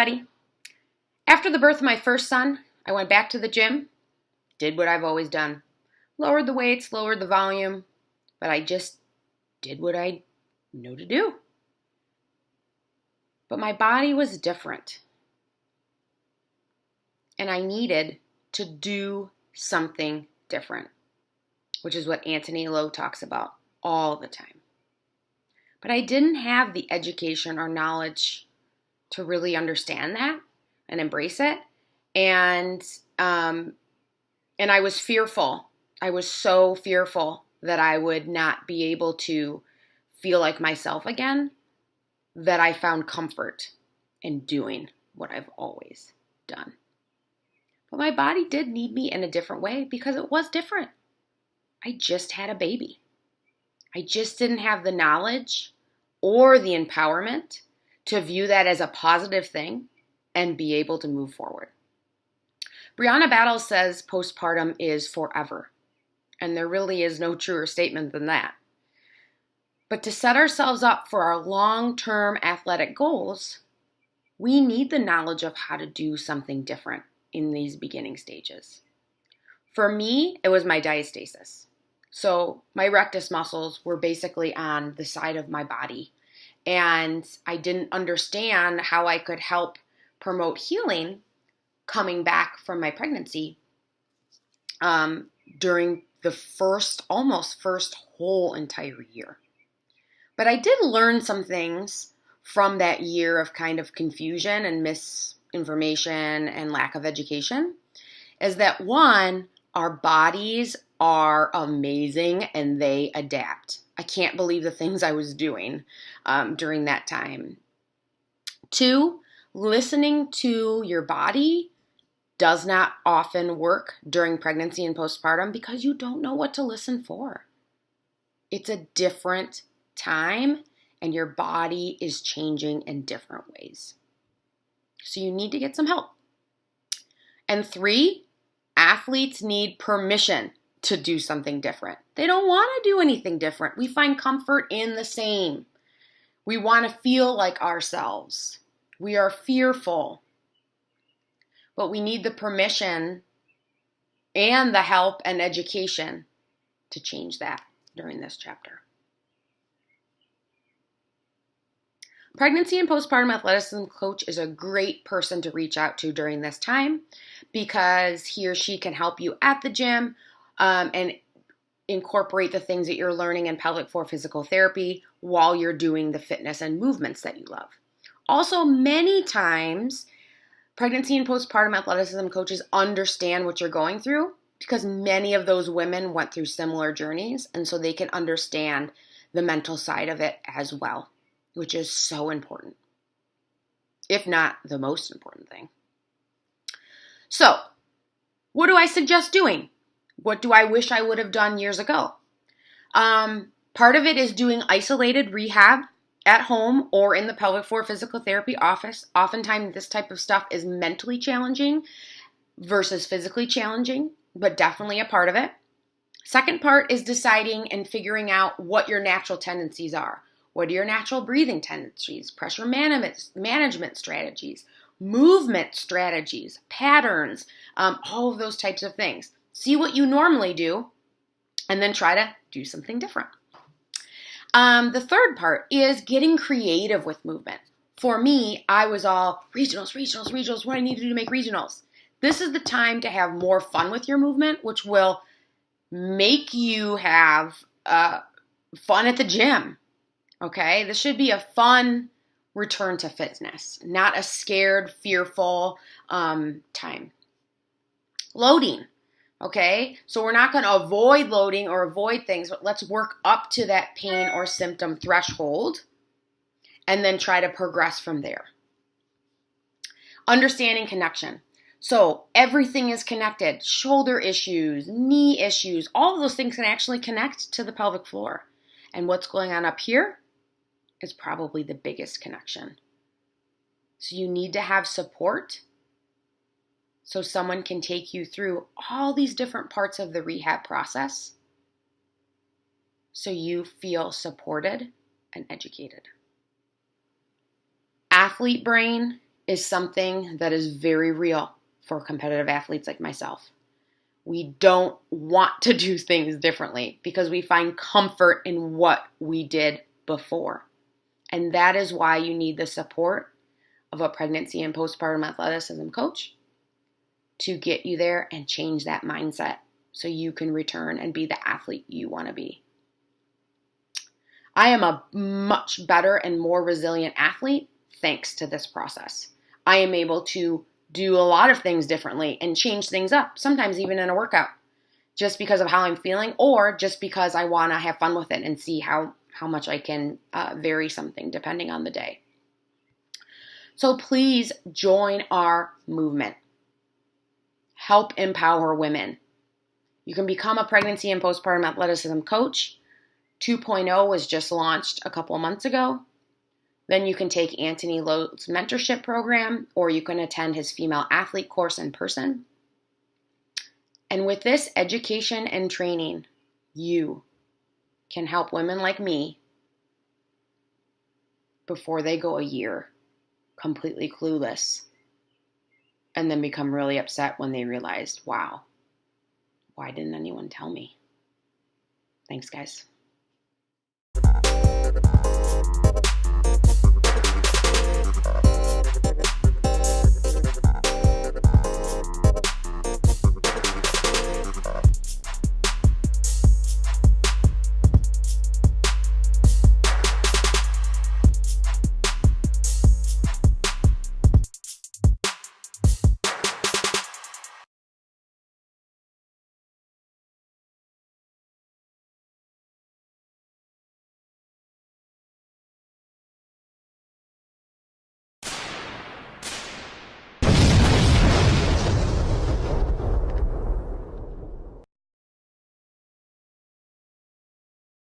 everybody. After the birth of my first son, I went back to the gym, did what I've always done. Lowered the weights, lowered the volume, but I just did what I know to do. But my body was different. And I needed to do something different, which is what Anthony Lowe talks about all the time. But I didn't have the education or knowledge to really understand that and embrace it. And I was fearful. I was so fearful that I would not be able to feel like myself again, that I found comfort in doing what I've always done. But my body did need me in a different way because it was different. I just had a baby. I just didn't have the knowledge or the empowerment to view that as a positive thing and be able to move forward. Brianna Battles says postpartum is forever. And there really is no truer statement than that. But to set ourselves up for our long-term athletic goals, we need the knowledge of how to do something different in these beginning stages. For me, it was my diastasis. So my rectus muscles were basically on the side of my body. And I didn't understand how I could help promote healing coming back from my pregnancy during the almost first whole entire year. But I did learn some things from that year of kind of confusion and misinformation and lack of education, is that one, our bodies are amazing and they adapt. I can't believe the things I was doing during that time. Two, listening to your body does not often work during pregnancy and postpartum because you don't know what to listen for. It's a different time and your body is changing in different ways. So you need to get some help. And three, athletes need permission to do something different. They don't want to do anything different. We find comfort in the same. We want to feel like ourselves. We are fearful. But we need the permission and the help and education to change that during this chapter. Pregnancy and postpartum athleticism coach is a great person to reach out to during this time because he or she can help you at the gym and incorporate the things that you're learning in pelvic floor physical therapy while you're doing the fitness and movements that you love. Also, many times, pregnancy and postpartum athleticism coaches understand what you're going through because many of those women went through similar journeys, and so they can understand the mental side of it as well, which is so important, if not the most important thing. So, what do I suggest doing? What do I wish I would have done years ago? Part of it is doing isolated rehab at home or in the pelvic floor physical therapy office. Oftentimes this type of stuff is mentally challenging versus physically challenging, but definitely a part of it. Second part is deciding and figuring out what your natural tendencies are. What are your natural breathing tendencies, pressure management strategies, movement strategies, patterns, all of those types of things. See what you normally do and then try to do something different. The third part is getting creative with movement. For me, I was all regionals, what I need to do to make regionals. This is the time to have more fun with your movement, which will make you have fun at the gym. Okay, this should be a fun return to fitness, not a scared, fearful time. Loading. Okay, so we're not going to avoid loading or avoid things, but let's work up to that pain or symptom threshold and then try to progress from there. Understanding connection. So everything is connected. Shoulder issues, knee issues, all of those things can actually connect to the pelvic floor. And what's going on up here is probably the biggest connection. So you need to have support so someone can take you through all these different parts of the rehab process so you feel supported and educated. Athlete brain is something that is very real for competitive athletes like myself. We don't want to do things differently because we find comfort in what we did before. And that is why you need the support of a pregnancy and postpartum athleticism coach to get you there and change that mindset so you can return and be the athlete you want to be. I am a much better and more resilient athlete thanks to this process. I am able to do a lot of things differently and change things up, sometimes even in a workout, just because of how I'm feeling or just because I want to have fun with it and see how much I can vary something depending on the day. So please join our movement. Help empower women. You can become a pregnancy and postpartum athleticism coach. 2.0 was just launched a couple of months ago. Then you can take Anthony Lowe's mentorship program, or you can attend his female athlete course in person. And with this education and training, you can help women like me before they go a year completely clueless and then become really upset when they realize, wow, why didn't anyone tell me? Thanks, guys.